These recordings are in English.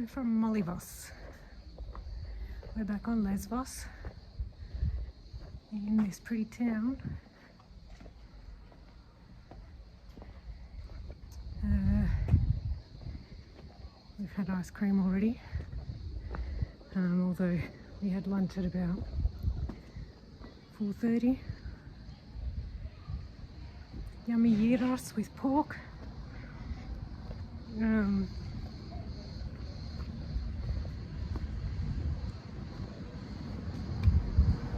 from Mollyvos. We're back on Lesvos in this pretty town. We've had ice cream already, although we had lunch at about 4:30. Yummy gyros with pork.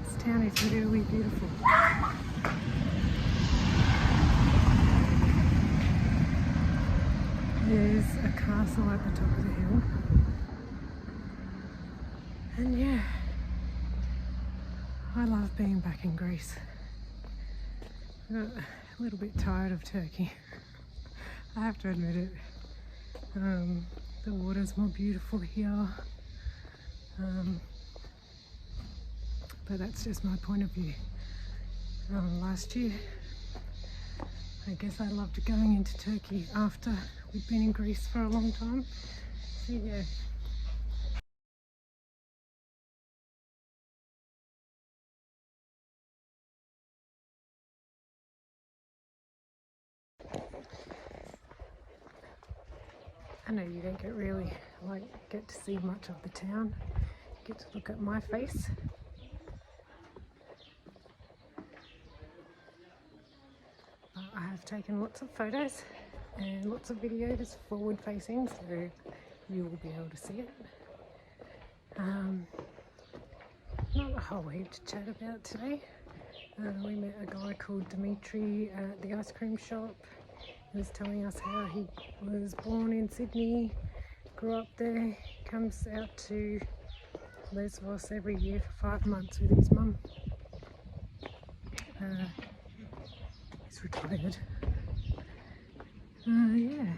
This town is really beautiful. There's a castle at the top of the hill, and yeah, I love being back in Greece. I got a little bit tired of Turkey, I have to admit it. The water's more beautiful here, but that's just my point of view. Last year, I guess I loved going into Turkey after we'd been in Greece for a long time. So yeah. I know you don't get to see much of the town. You get to look at my face. I have taken lots of photos and lots of videos forward facing, so you will be able to see it. Not a whole heap to chat about today. We met a guy called Dimitri at the ice cream shop. He was telling us how he was born in Sydney, grew up there, comes out to Lesvos every year for 5 months with his mum. He's retired. Yeah,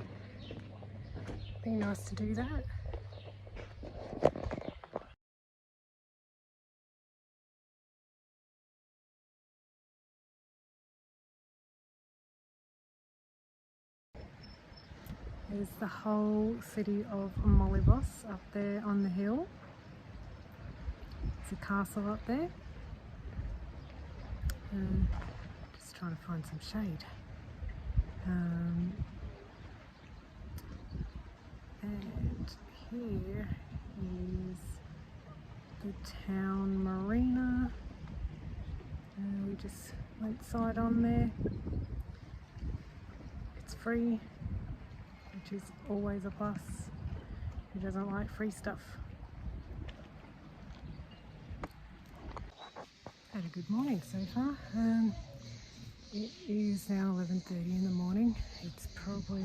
be nice to do that. There's the whole city of Mollyvos up there on the hill. There's a castle up there. Just trying to find some shade. And here is the town marina. We just went side on there. It's free, which is always a plus. Who doesn't like free stuff? Had a good morning so far. It is now 11:30 in the morning. It's probably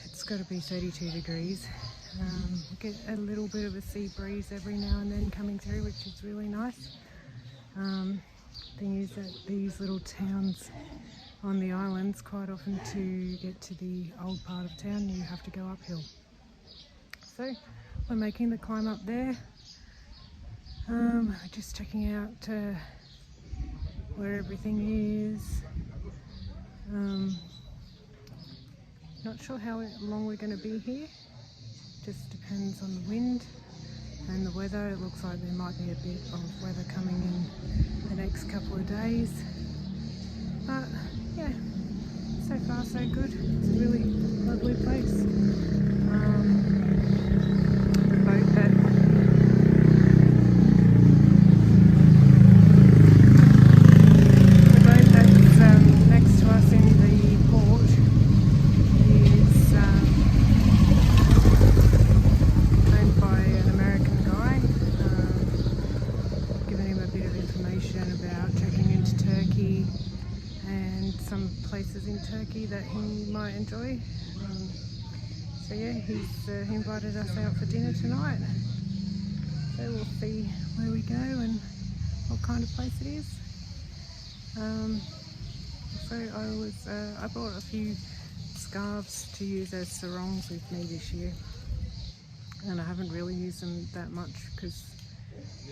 it's got to be 32 degrees. Get a little bit of a sea breeze every now and then coming through, which is really nice. Thing is that these little towns on the islands, quite often to get to the old part of town you have to go uphill. So we're making the climb up there. Just checking out where everything is. Not sure how long we're going to be here. Just depends on the wind and the weather. It looks like there might be a bit of weather coming in the next couple of days. But yeah, so far so good. It's a really lovely place. The boat that's next to us in the port is owned by an American guy. Giving him a bit of information about checking into Turkey and some places in Turkey that he might enjoy. So yeah, he invited us out for dinner tonight. So we'll see where we go and what kind of place it is. So I bought a few scarves to use as sarongs with me this year, and I haven't really used them that much because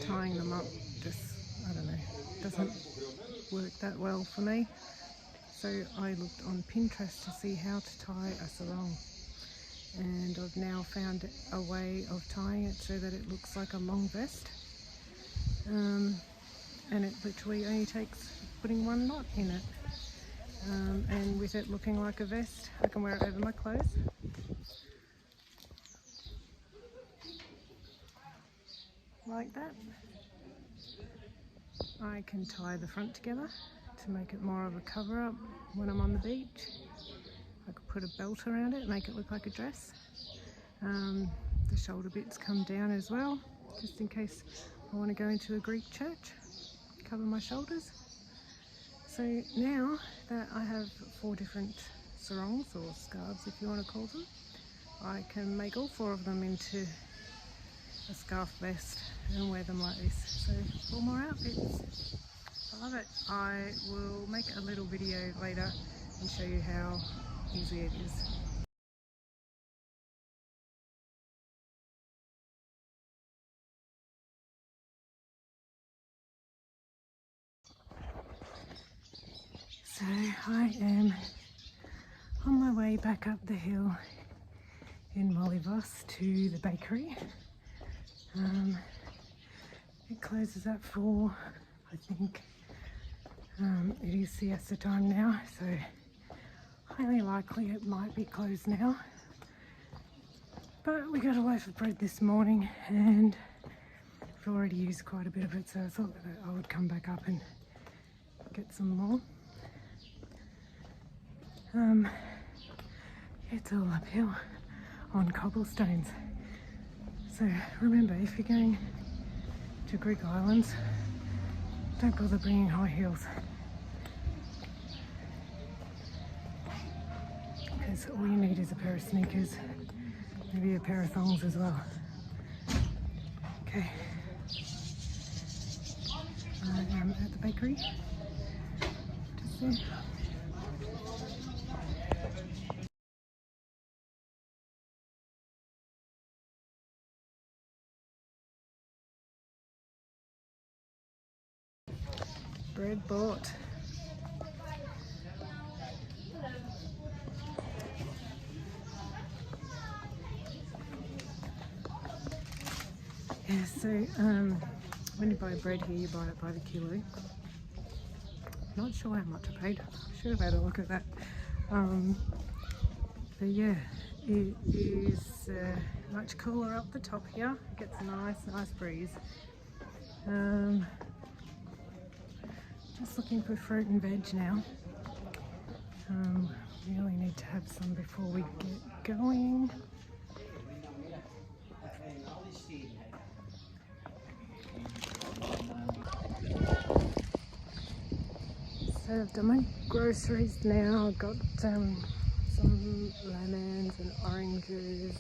tying them up just, I don't know, doesn't work that well for me. So I looked on Pinterest to see how to tie a sarong, and I've now found a way of tying it so that it looks like a long vest, and it literally only takes putting one knot in it, and with it looking like a vest I can wear it over my clothes. Like that. I can tie the front together to make it more of a cover up when I'm on the beach. I could put a belt around it, make it look like a dress. The shoulder bits come down as well, just in case I want to go into a Greek church, cover my shoulders. So now that I have 4 different sarongs, or scarves if you want to call them, I can make all 4 of them into a scarf vest and wear them like this. So 4 more outfits. I love it. I will make a little video later and show you how easy it is. So I am on my way back up the hill in Molyvos to the bakery. It closes at 4, I think. It is siesta time now, so highly likely it might be closed now. But we got a loaf of bread this morning and I've already used quite a bit of it, so I thought that I would come back up and get some more. It's all uphill on cobblestones. So remember, if you're going to Greek islands, don't bother bringing high heels, because all you need is a pair of sneakers, maybe a pair of thongs as well. Okay, I am at the bakery, just there. Bread bought. Yeah, so when you buy bread here, you buy it by the kilo. Not sure how much I paid. I should have had a look at that. But yeah, it is much cooler up the top here. It gets a nice breeze. Just looking for fruit and veg now. Really need to have some before we get going. So I've done my groceries now. I've got some lemons and oranges,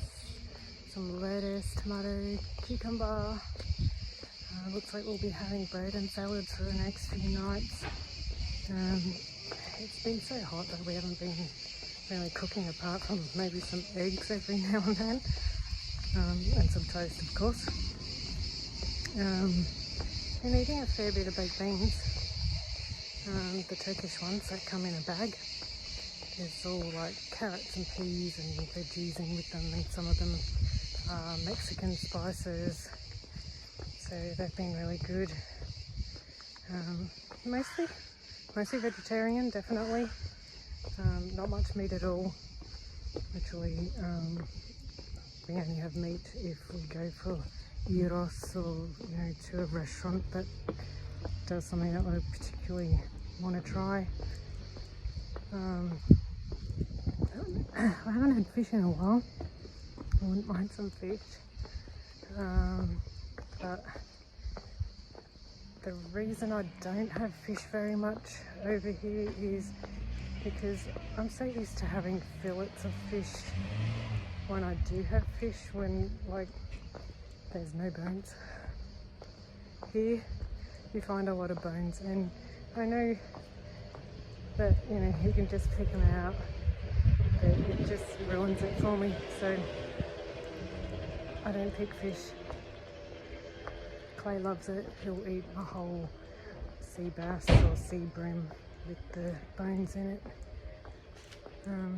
some lettuce, tomato, cucumber. Looks like we'll be having bread and salads for the next few nights. It's been so hot that we haven't been really cooking, apart from maybe some eggs every now and then, and some toast of course. Been eating a fair bit of baked beans, the Turkish ones that come in a bag. There's all like carrots and peas and veggies in with them, and some of them are Mexican spices. So they've been really good. Mostly vegetarian, definitely. Not much meat at all. Literally, we only have meat if we go for gyros or to a restaurant that does something that I particularly want to try. I haven't had fish in a while. I wouldn't mind some fish. But the reason I don't have fish very much over here is because I'm so used to having fillets of fish when I do have fish, when like there's no bones. Here you find a lot of bones, and I know that you can just pick them out, but it just ruins it for me, so I don't pick fish. Clay loves it. He'll eat a whole sea bass or sea bream with the bones in it.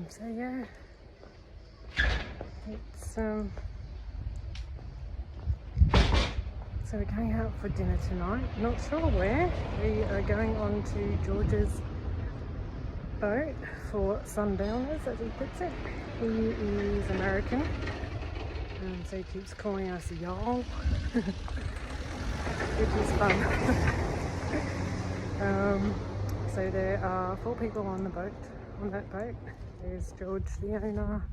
So yeah, It's so we're going out for dinner tonight. Not sure where. We are going on to George's boat for sundowners, as he puts it. He is American, so he keeps calling us y'all, which is fun. So there are 4 people on the boat, on that boat. There's George, the owner,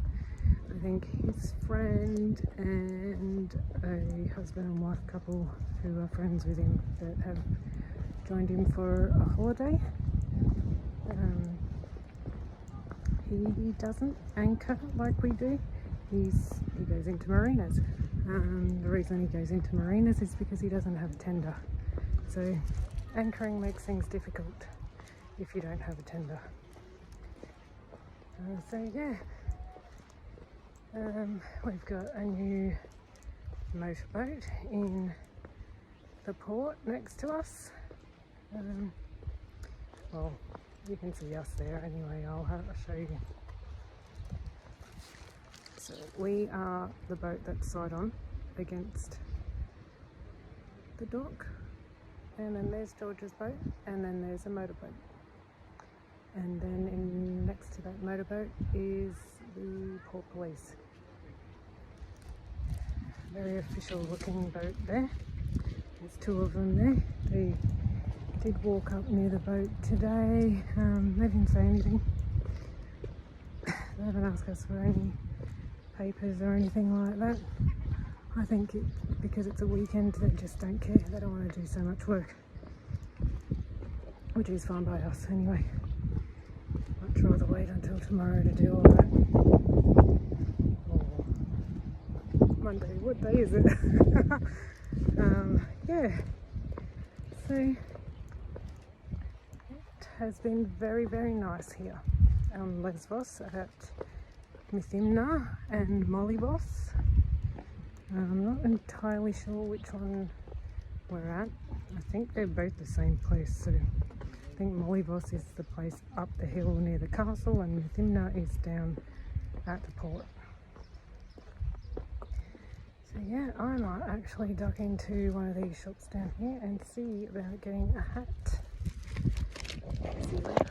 I think his friend, and a husband and wife couple who are friends with him that have joined him for a holiday. He doesn't anchor like we do. He goes into marinas. The reason he goes into marinas is because he doesn't have a tender. So anchoring makes things difficult if you don't have a tender. So yeah, we've got a new motorboat in the port next to us. Well, you can see us there anyway. I'll show you. So we are the boat that's side on against the dock, and then there's George's boat, and then there's a motorboat, and then next to that motorboat is the port police. Very official looking boat there. There's 2 of them there. They did walk up near the boat today. They didn't say anything. They haven't asked us for any papers or anything like that. I think because it's a weekend, they just don't care. They don't want to do so much work, which is fine by us anyway. Much rather wait until tomorrow to do all that. Or Monday, what day is it? Yeah, so it has been very, very nice here on Lesbos at Methymna and Molybos. I'm not entirely sure which one we're at. I think they're both the same place. So I think Molybos is the place up the hill near the castle, and Methymna is down at the port. So yeah, I might actually duck into one of these shops down here and see about getting a hat. See that?